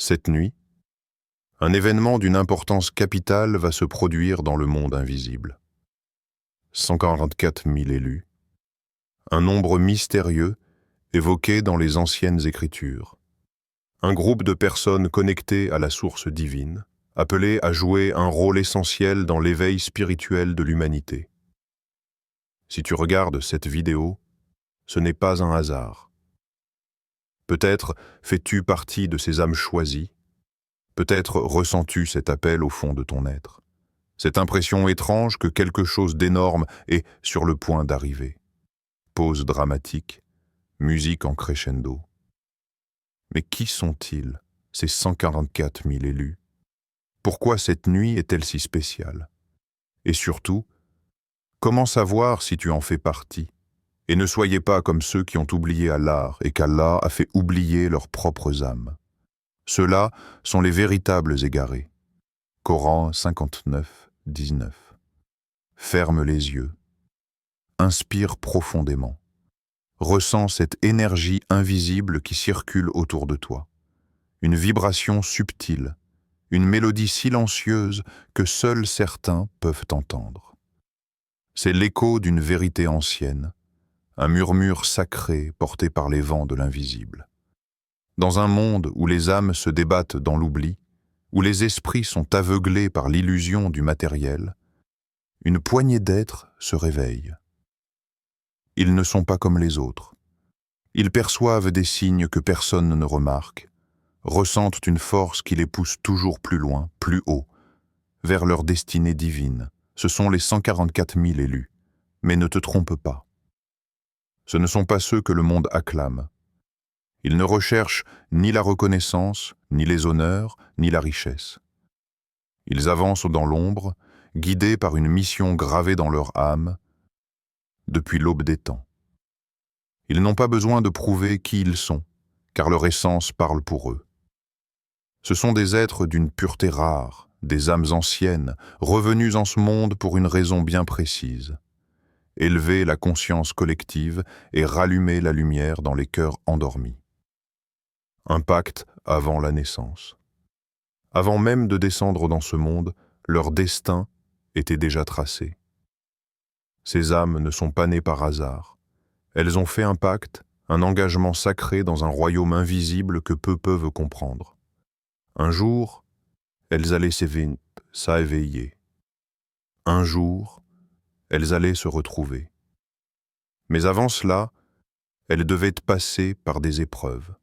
Cette nuit, un événement d'une importance capitale va se produire dans le monde invisible. 144 000 élus, un nombre mystérieux évoqué dans les anciennes écritures. Un groupe de personnes connectées à la source divine, appelées à jouer un rôle essentiel dans l'éveil spirituel de l'humanité. Si tu regardes cette vidéo, ce n'est pas un hasard. Peut-être fais-tu partie de ces âmes choisies, peut-être ressens-tu cet appel au fond de ton être, cette impression étrange que quelque chose d'énorme est sur le point d'arriver. Pause dramatique, musique en crescendo. Mais qui sont-ils, ces 144 000 élus? Pourquoi cette nuit est-elle si spéciale? Et surtout, comment savoir si tu en fais partie? Et ne soyez pas comme ceux qui ont oublié Allah et qu'Allah a fait oublier leurs propres âmes. Ceux-là sont les véritables égarés. Coran 59, 19. Ferme les yeux. Inspire profondément. Ressens cette énergie invisible qui circule autour de toi. Une vibration subtile, une mélodie silencieuse que seuls certains peuvent entendre. C'est l'écho d'une vérité ancienne, un murmure sacré porté par les vents de l'invisible. Dans un monde où les âmes se débattent dans l'oubli, où les esprits sont aveuglés par l'illusion du matériel, une poignée d'êtres se réveille. Ils ne sont pas comme les autres. Ils perçoivent des signes que personne ne remarque, ressentent une force qui les pousse toujours plus loin, plus haut, vers leur destinée divine. Ce sont les 144 000 élus. Mais ne te trompe pas. Ce ne sont pas ceux que le monde acclame. Ils ne recherchent ni la reconnaissance, ni les honneurs, ni la richesse. Ils avancent dans l'ombre, guidés par une mission gravée dans leur âme, depuis l'aube des temps. Ils n'ont pas besoin de prouver qui ils sont, car leur essence parle pour eux. Ce sont des êtres d'une pureté rare, des âmes anciennes, revenues en ce monde pour une raison bien précise. Élever la conscience collective et rallumer la lumière dans les cœurs endormis. Un pacte avant la naissance. Avant même de descendre dans ce monde, leur destin était déjà tracé. Ces âmes ne sont pas nées par hasard. Elles ont fait un pacte, un engagement sacré dans un royaume invisible que peu peuvent comprendre. Un jour, elles allaient s'éveiller. Un jour, elles allaient se retrouver. Mais avant cela, elles devaient passer par des épreuves.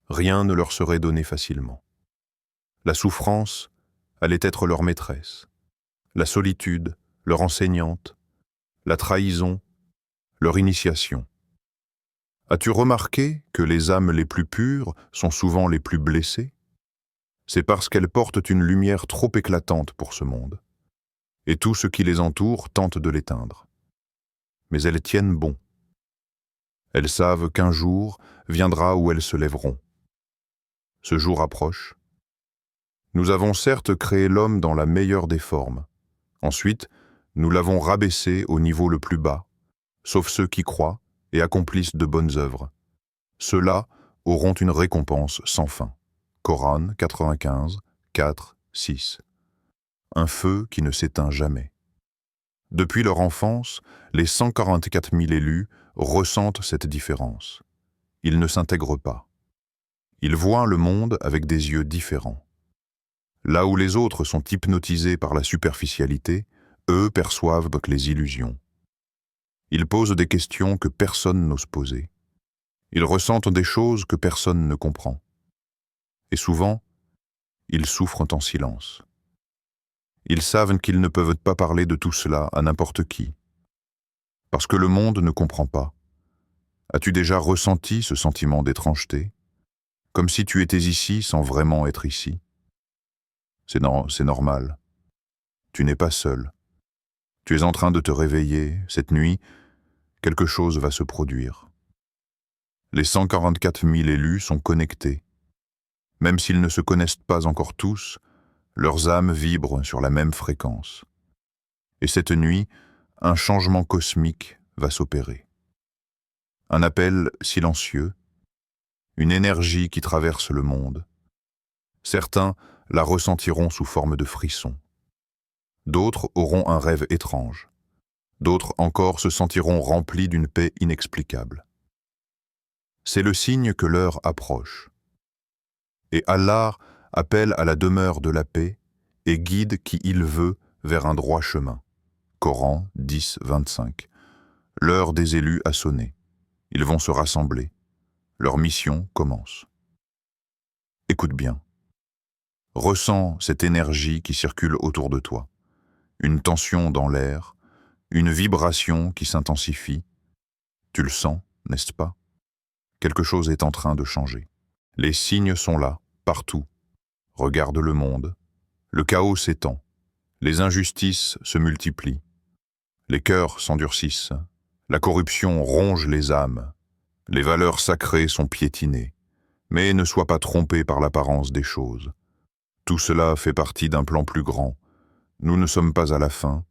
Rien ne leur serait donné facilement. La souffrance allait être leur maîtresse, la solitude, leur enseignante, la trahison, leur initiation. As-tu remarqué que les âmes les plus pures sont souvent les plus blessées? C'est parce qu'elles portent une lumière trop éclatante pour ce monde. Et tout ce qui les entoure tente de l'éteindre. Mais elles tiennent bon. Elles savent qu'un jour viendra où elles se lèveront. Ce jour approche. Nous avons certes créé l'homme dans la meilleure des formes. Ensuite, nous l'avons rabaissé au niveau le plus bas, sauf ceux qui croient et accomplissent de bonnes œuvres. Ceux-là auront une récompense sans fin. Coran 95, 4, 6. Un feu qui ne s'éteint jamais. Depuis leur enfance, les 144 000 élus ressentent cette différence. Ils ne s'intègrent pas. Ils voient le monde avec des yeux différents. Là où les autres sont hypnotisés par la superficialité, eux perçoivent les illusions. Ils posent des questions que personne n'ose poser. Ils ressentent des choses que personne ne comprend. Et souvent, ils souffrent en silence. Ils savent qu'ils ne peuvent pas parler de tout cela à n'importe qui. Parce que le monde ne comprend pas. As-tu déjà ressenti ce sentiment d'étrangeté? Comme si tu étais ici sans vraiment être ici? C'est normal. Tu n'es pas seul. Tu es en train de te réveiller. Cette nuit, quelque chose va se produire. Les 144 000 élus sont connectés. Même s'ils ne se connaissent pas encore tous, leurs âmes vibrent sur la même fréquence. Et cette nuit, un changement cosmique va s'opérer. Un appel silencieux, une énergie qui traverse le monde, Certains la ressentiront sous forme de frissons. D'autres auront un rêve étrange. D'autres encore se sentiront remplis d'une paix inexplicable. C'est le signe que l'heure approche. Et Allah appelle à la demeure de la paix et guide qui il veut vers un droit chemin. Coran 10, 25. L'heure des élus a sonné. Ils vont se rassembler. Leur mission commence. Écoute bien. Ressens cette énergie qui circule autour de toi. Une tension dans l'air, une vibration qui s'intensifie. Tu le sens, n'est-ce pas? Quelque chose est en train de changer. Les signes sont là, partout. Regarde le monde. Le chaos s'étend. Les injustices se multiplient. Les cœurs s'endurcissent. La corruption ronge les âmes. Les valeurs sacrées sont piétinées. Mais ne sois pas trompé par l'apparence des choses. Tout cela fait partie d'un plan plus grand. Nous ne sommes pas à la fin.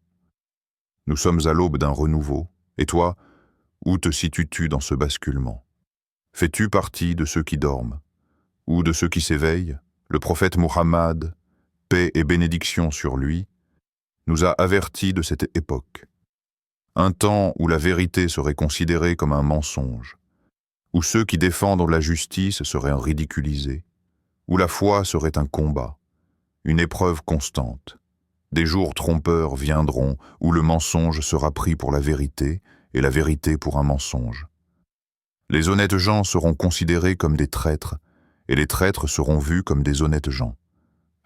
Nous sommes à l'aube d'un renouveau. Et toi, où te situes-tu dans ce basculement? Fais-tu partie de ceux qui dorment? Ou de ceux qui s'éveillent? Le prophète Muhammad, paix et bénédiction sur lui, nous a avertis de cette époque. Un temps où la vérité serait considérée comme un mensonge, où ceux qui défendent la justice seraient ridiculisés, où la foi serait un combat, une épreuve constante. Des jours trompeurs viendront où le mensonge sera pris pour la vérité et la vérité pour un mensonge. Les honnêtes gens seront considérés comme des traîtres et les traîtres seront vus comme des honnêtes gens.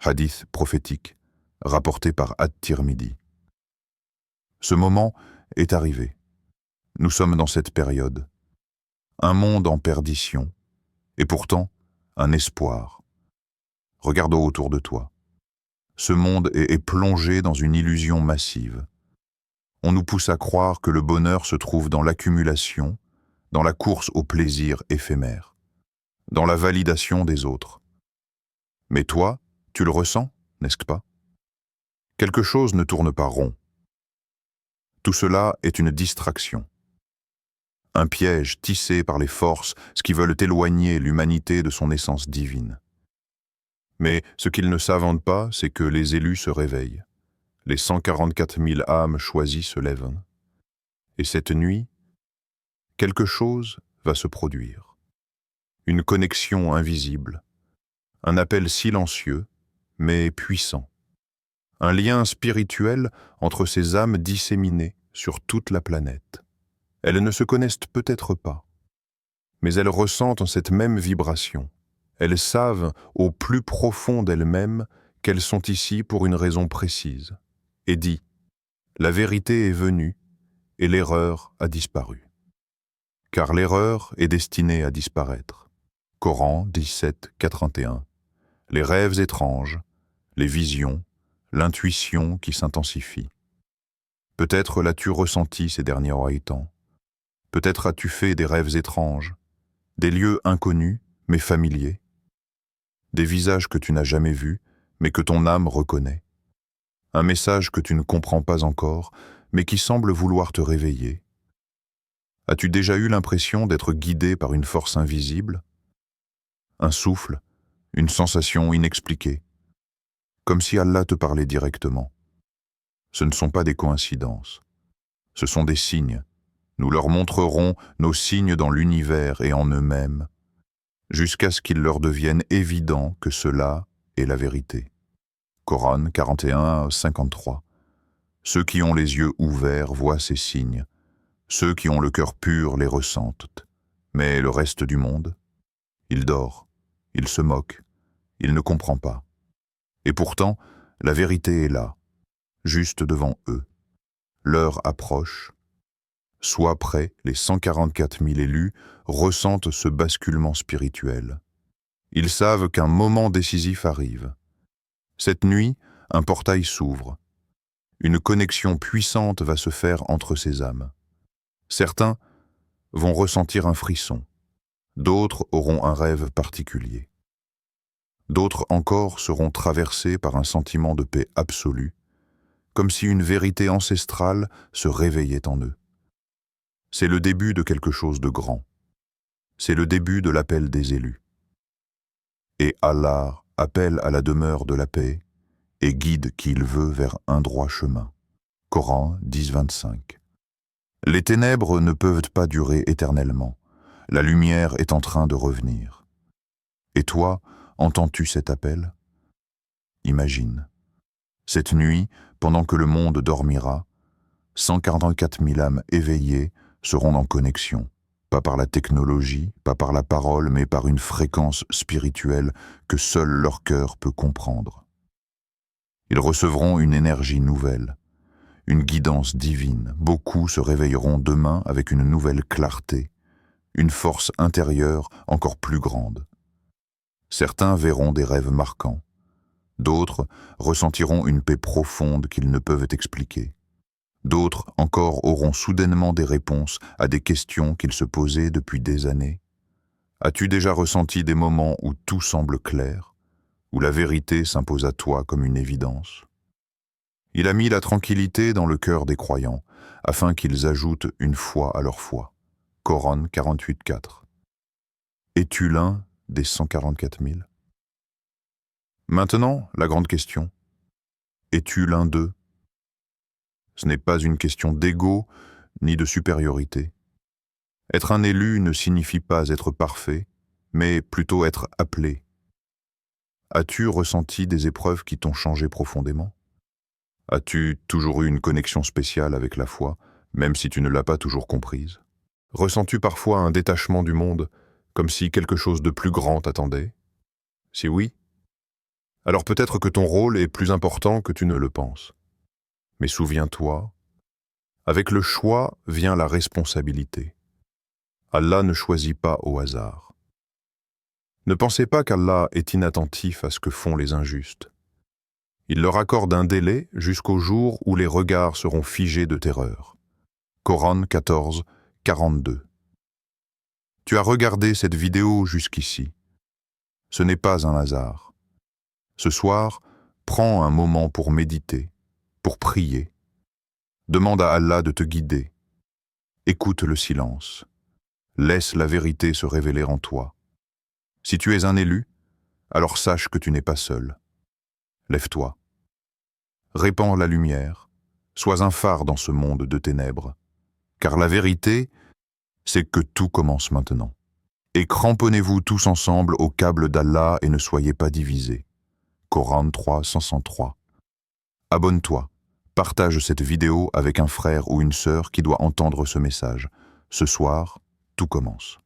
Hadith prophétique, rapporté par At-Tirmidhi. Ce moment est arrivé. Nous sommes dans cette période. Un monde en perdition, et pourtant un espoir. Regarde autour de toi. Ce monde est plongé dans une illusion massive. On nous pousse à croire que le bonheur se trouve dans l'accumulation, dans la course au plaisir éphémère, dans la validation des autres. Mais toi, tu le ressens, n'est-ce pas? Quelque chose ne tourne pas rond. Tout cela est une distraction. Un piège tissé par les forces qui veulent éloigner l'humanité de son essence divine. Mais ce qu'ils ne savent pas, c'est que les élus se réveillent. Les 144 000 âmes choisies se lèvent. Et cette nuit, quelque chose va se produire. Une connexion invisible, un appel silencieux, mais puissant. Un lien spirituel entre ces âmes disséminées sur toute la planète. Elles ne se connaissent peut-être pas, mais elles ressentent cette même vibration. Elles savent au plus profond d'elles-mêmes qu'elles sont ici pour une raison précise. Et dit, la vérité est venue et l'erreur a disparu. Car l'erreur est destinée à disparaître. Coran 17, 81. Les rêves étranges, les visions, l'intuition qui s'intensifie. Peut-être l'as-tu ressenti ces derniers temps. Peut-être as-tu fait des rêves étranges, des lieux inconnus mais familiers, des visages que tu n'as jamais vus mais que ton âme reconnaît, un message que tu ne comprends pas encore mais qui semble vouloir te réveiller. As-tu déjà eu l'impression d'être guidé par une force invisible? Un souffle, une sensation inexpliquée, comme si Allah te parlait directement. Ce ne sont pas des coïncidences, ce sont des signes. Nous leur montrerons nos signes dans l'univers et en eux-mêmes, jusqu'à ce qu'il leur devienne évident que cela est la vérité. Coran 41, 53. Ceux qui ont les yeux ouverts voient ces signes. Ceux qui ont le cœur pur les ressentent. Mais le reste du monde, il dort, il se moque, il ne comprend pas. Et pourtant, la vérité est là, juste devant eux. L'heure approche. Sois prêt, les 144 000 élus ressentent ce basculement spirituel. Ils savent qu'un moment décisif arrive. Cette nuit, un portail s'ouvre. Une connexion puissante va se faire entre ces âmes. Certains vont ressentir un frisson. D'autres auront un rêve particulier. D'autres encore seront traversés par un sentiment de paix absolue, comme si une vérité ancestrale se réveillait en eux. C'est le début de quelque chose de grand. C'est le début de l'appel des élus. Et Allah appelle à la demeure de la paix et guide qui il veut vers un droit chemin. Coran 10:25. Les ténèbres ne peuvent pas durer éternellement. La lumière est en train de revenir. Et toi, entends-tu cet appel? Imagine. Cette nuit, pendant que le monde dormira, 144 000 âmes éveillées seront en connexion, pas par la technologie, pas par la parole, mais par une fréquence spirituelle que seul leur cœur peut comprendre. Ils recevront une énergie nouvelle, une guidance divine. Beaucoup se réveilleront demain avec une nouvelle clarté, une force intérieure encore plus grande. Certains verront des rêves marquants. D'autres ressentiront une paix profonde qu'ils ne peuvent expliquer. D'autres encore auront soudainement des réponses à des questions qu'ils se posaient depuis des années. As-tu déjà ressenti des moments où tout semble clair, où la vérité s'impose à toi comme une évidence? Il a mis la tranquillité dans le cœur des croyants, afin qu'ils ajoutent une foi à leur foi. Coran 48:4. Es-tu l'un des 144 000? Maintenant, la grande question. Es-tu l'un d'eux? Ce n'est pas une question d'ego ni de supériorité. Être un élu ne signifie pas être parfait, mais plutôt être appelé. As-tu ressenti des épreuves qui t'ont changé profondément? As-tu toujours eu une connexion spéciale avec la foi, même si tu ne l'as pas toujours comprise? Ressens-tu parfois un détachement du monde, comme si quelque chose de plus grand t'attendait? Si oui, alors peut-être que ton rôle est plus important que tu ne le penses. Mais souviens-toi, avec le choix vient la responsabilité. Allah ne choisit pas au hasard. Ne pensez pas qu'Allah est inattentif à ce que font les injustes. Il leur accorde un délai jusqu'au jour où les regards seront figés de terreur. Coran 14:42. Tu as regardé cette vidéo jusqu'ici. Ce n'est pas un hasard. Ce soir, prends un moment pour méditer, pour prier. Demande à Allah de te guider. Écoute le silence. Laisse la vérité se révéler en toi. Si tu es un élu, alors sache que tu n'es pas seul. Lève-toi. Répands la lumière. Sois un phare dans ce monde de ténèbres. Car la vérité, c'est que tout commence maintenant. Et cramponnez-vous tous ensemble au câble d'Allah et ne soyez pas divisés. Coran 3:103. Abonne-toi. Partage cette vidéo avec un frère ou une sœur qui doit entendre ce message. Ce soir, tout commence.